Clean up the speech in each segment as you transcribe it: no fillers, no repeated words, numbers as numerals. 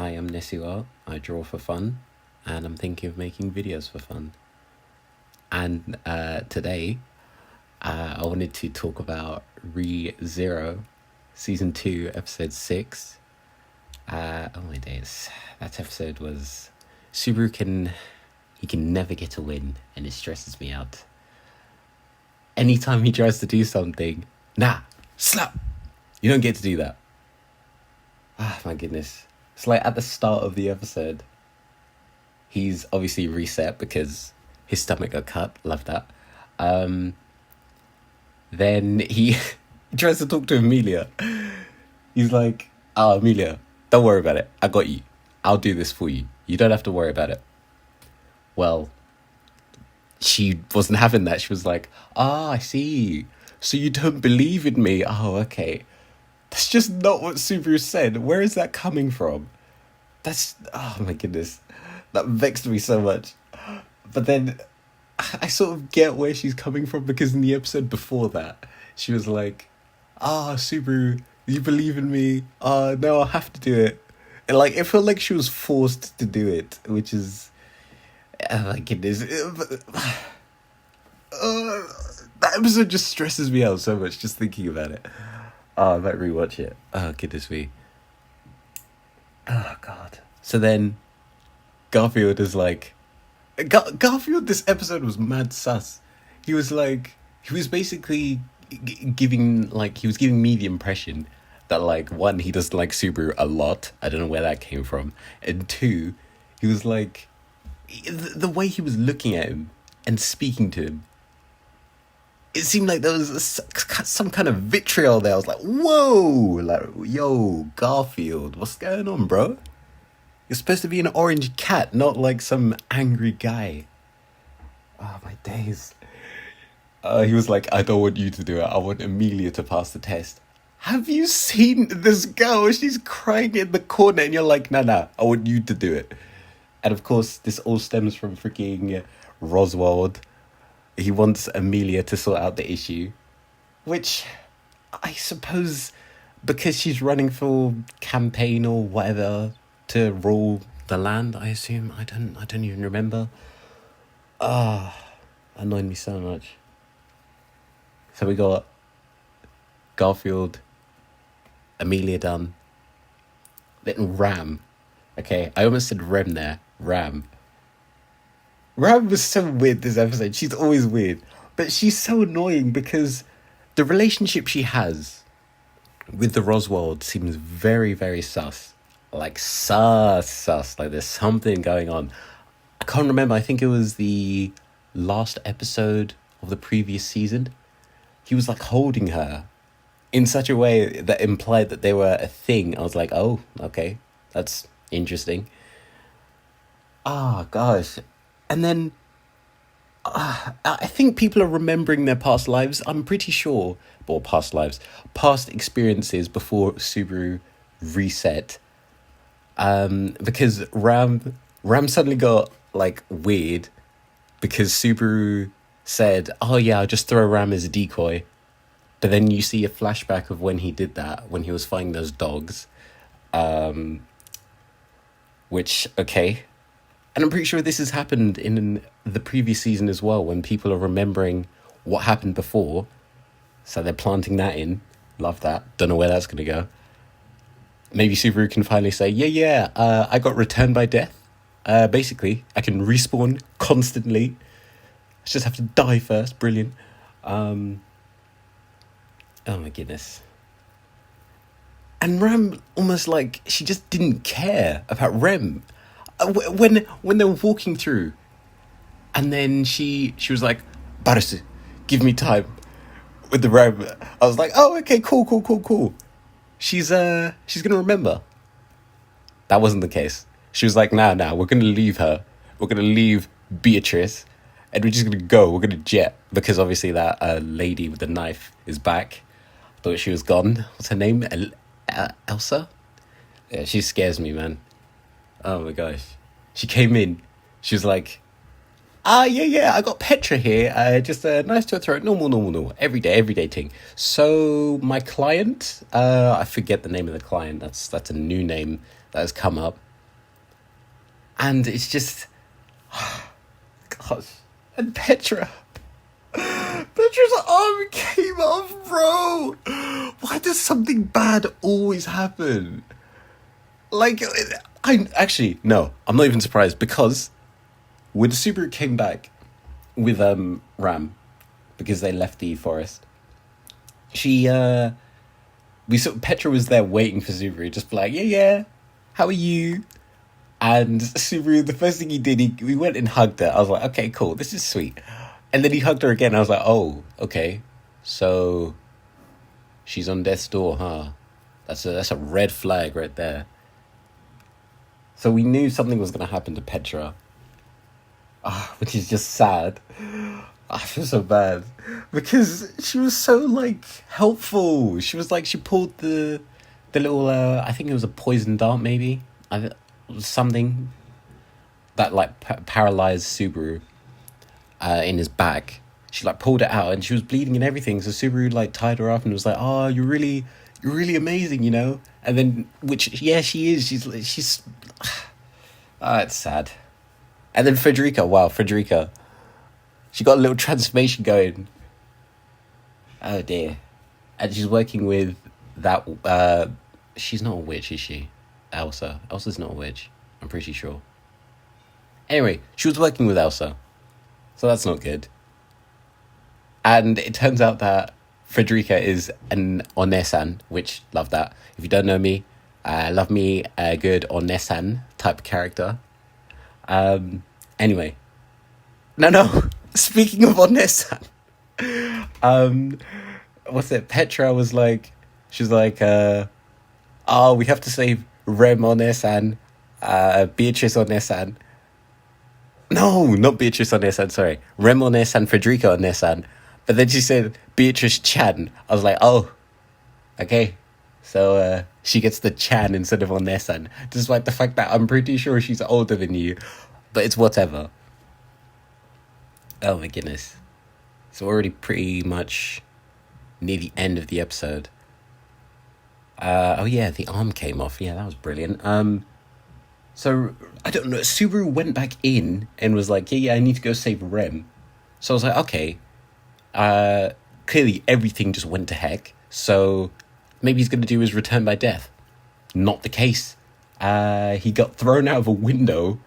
I am Nesiwa. I draw for fun, and I'm thinking of making videos for fun. And today, I wanted to talk about Re-Zero, Season 2, Episode 6. Oh my days. That episode was... Subaru can never get a win, and it stresses me out. Anytime he tries to do something, slap! You don't get to do that. Ah, my goodness. It's like at the start of the episode, he's obviously reset because his stomach got cut. Love that. Then he tries to talk to Amelia. He's like, "Oh, Amelia, don't worry about it. I got you. I'll do this for you. You don't have to worry about it." Well, she wasn't having that. She was like, I see. So you don't believe in me? Oh, okay. That's just not what Subaru said. Where is that coming from? Oh my goodness. That vexed me so much. But then I sort of get where she's coming from, because in the episode before that, she was like, Subaru, you believe in me? No, I have to do it. And like, it felt like she was forced to do it, which is... Oh my goodness. That episode just stresses me out so much just thinking about it. I might rewatch it. Oh, goodness me. Oh, God. So then, Garfield is like... Garfield, this episode was mad sus. He was basically giving me the impression that, like, one, he doesn't like Subaru a lot. I don't know where that came from. And two, he was like... The way he was looking at him and speaking to him, it seemed like there was some kind of vitriol there. I was like, whoa, like, yo, Garfield, what's going on, bro? You're supposed to be an orange cat, not like some angry guy. Oh, my days. He was like, I don't want you to do it. I want Amelia to pass the test. Have you seen this girl? She's crying in the corner and you're like, nah, I want you to do it. And of course, this all stems from freaking Roswald. He wants Amelia to sort out the issue, which I suppose because she's running for campaign or whatever to rule the land, I assume. I don't even remember. Annoyed me so much. So we got Garfield, Amelia done, then Ram. Okay, I almost said Rem there. Ram was so weird this episode. She's always weird. But she's so annoying because the relationship she has with the Roswald seems very, very sus. Like, sus. Like, there's something going on. I can't remember. I think it was the last episode of the previous season. He was, like, holding her in such a way that implied that they were a thing. I was like, oh, okay. That's interesting. Gosh. And then I think people are remembering their past lives. I'm pretty sure, or past experiences before Subaru reset. Because Ram suddenly got like weird because Subaru said, "Oh yeah, I'll just throw Ram as a decoy." But then you see a flashback of when he did that, when he was fighting those dogs. Which, okay. And I'm pretty sure this has happened in the previous season as well, when people are remembering what happened before. So they're planting that in. Love that. Don't know where that's going to go. Maybe Subaru can finally say, I got returned by death. Basically, I can respawn constantly. I just have to die first. Brilliant. Oh my goodness. And Ram almost like she just didn't care about Rem. When they were walking through, and then she was like, Barasu, give me time with the Ram. I was like, oh, okay, cool. She's gonna remember. That wasn't the case. She was like, nah, we're gonna leave her. We're gonna leave Beatrice, and we're just gonna go. We're gonna jet, because obviously that lady with the knife is back. I thought she was gone. What's her name? Elsa? Yeah, she scares me, man. Oh my gosh. She came in. She was like, I got Petra here. Just nice to throw it. Normal. Everyday thing. So my client, I forget the name of the client. That's a new name that has come up. And it's just, gosh. And Petra's arm came off, bro. Why does something bad always happen? Like, I'm not even surprised, because when Subaru came back with Ram, because they left the forest, Petra was there waiting for Subaru, just like, yeah, how are you? And Subaru, the first thing he did, he went and hugged her. I was like, okay, cool, this is sweet. And then he hugged her again. I was like, oh, okay, so she's on death's door, huh? That's a red flag right there. So we knew something was going to happen to Petra, which is just sad. I feel so bad because she was so like helpful. She was like, she pulled the little I think it was a poison dart, maybe something that like paralyzed Subaru in his back. She like pulled it out and she was bleeding and everything. So Subaru like tied her up and was like, "Oh, you're really amazing, you know." And then, which yeah, she is. She's it's sad. And then Frederica. She got a little transformation going. Oh dear. And she's working with that, she's not a witch, is she? Elsa. Elsa's not a witch, I'm pretty sure. Anyway, she was working with Elsa. So that's not good. And it turns out that Frederica is an Onesan, which, love that. If you don't know me, love me a good Onesan type character. Anyway. No. Speaking of Onesan, what's it? Petra was like, she's like, we have to save Rem Onesan, Beatrice Onesan. No, not Beatrice Onesan, sorry. Rem Onesan, Frederica Onesan. But then she said Beatrice Chan. I was like, oh, okay. So she gets the Chan instead of Onesan, despite the fact that I'm pretty sure she's older than you. But it's whatever. Oh my goodness. It's already pretty much near the end of the episode. The arm came off. Yeah, that was brilliant. So, I don't know, Subaru went back in and was like, yeah, I need to go save Rem. So I was like, okay. Clearly everything just went to heck. So, maybe he's going to do his return by death. Not the case. He got thrown out of a window,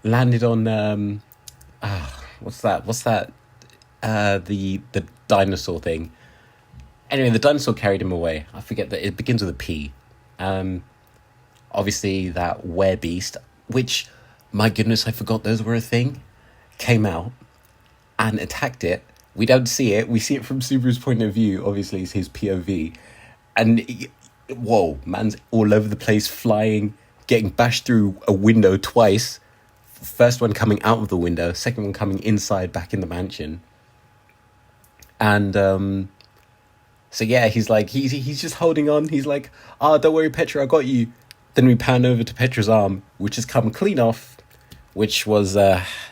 landed on, what's that? The dinosaur thing. Anyway, the dinosaur carried him away. I forget that it begins with a P. Obviously that werebeast, which, my goodness, I forgot those were a thing, came out and attacked it. We don't see it. We see it from Subaru's point of view. Obviously, it's his POV. And, whoa, man's all over the place, flying, getting bashed through a window twice. First one coming out of the window, second one coming inside back in the mansion. And so yeah, he's like, he's just holding on. He's like, don't worry, Petra, I got you. Then we pan over to Petra's arm, which has come clean off, which was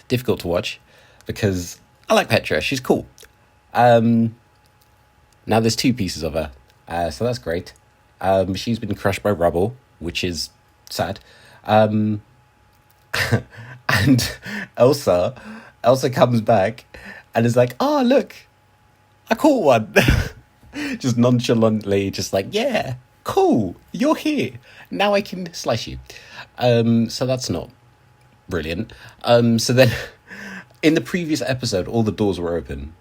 difficult to watch because I like Petra. She's cool. Now there's two pieces of her, so that's great. She's been crushed by rubble, which is sad. And Elsa comes back and is like, look, I caught one. Just nonchalantly, just like, yeah, cool, you're here. Now I can slice you. So that's not brilliant. So then, in the previous episode, all the doors were open.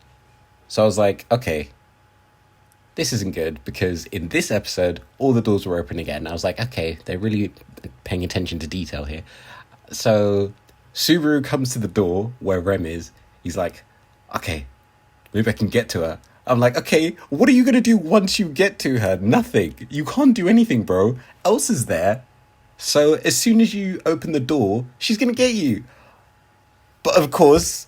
So I was like, okay, this isn't good, because in this episode, all the doors were open again. I was like, okay, they're really paying attention to detail here. So Subaru comes to the door where Rem is. He's like, okay, maybe I can get to her. I'm like, okay, what are you going to do once you get to her? Nothing. You can't do anything, bro. Elsa's there. So as soon as you open the door, she's going to get you. But of course,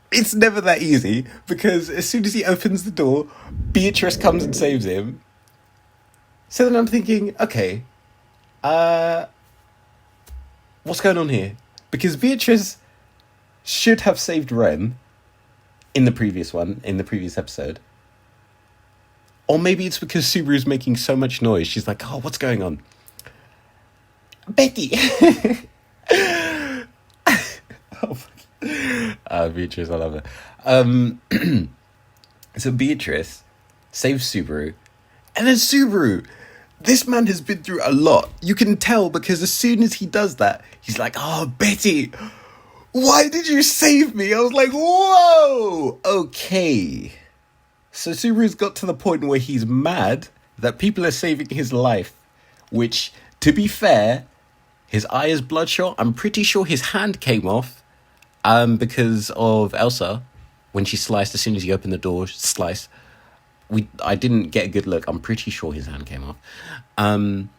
it's never that easy, because as soon as he opens the door, Beatrice comes and saves him. So then I'm thinking, okay, what's going on here? Because Beatrice should have saved Rem in the previous episode. Or maybe it's because Subaru's making so much noise. She's like, what's going on? Betty! Beatrice, I love her. So Beatrice saves Subaru, and then Subaru, this man has been through a lot. You can tell because as soon as he does that, he's like, "Oh, Betty, why did you save me?" I was like, "Whoa, okay." So Subaru's got to the point where he's mad that people are saving his life, which, to be fair, his eye is bloodshot. I'm pretty sure his hand came off because of Elsa. When she sliced, as soon as he opened the door, slice. I didn't get a good look. I'm pretty sure his hand came off. And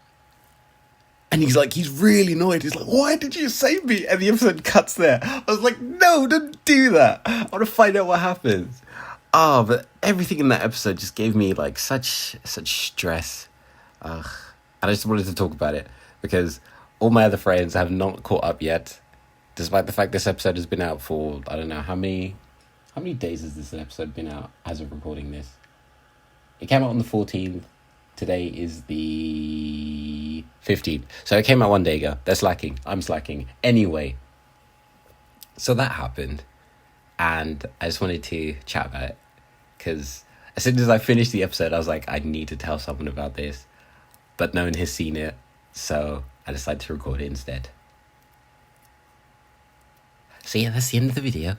he's really annoyed. He's like, "Why did you save me?" And the episode cuts there. I was like, "No, don't do that. I want to find out what happens." But everything in that episode just gave me like such stress. And I just wanted to talk about it because all my other friends have not caught up yet, despite the fact this episode has been out for, I don't know, how many days has this episode been out as of recording this? It came out on the 14th. Today is the 15th. So it came out 1 day ago. They're slacking. I'm slacking. Anyway, so that happened. And I just wanted to chat about it. Because as soon as I finished the episode, I was like, I need to tell someone about this. But no one has seen it. So I decided to record it instead. So yeah, that's the end of the video.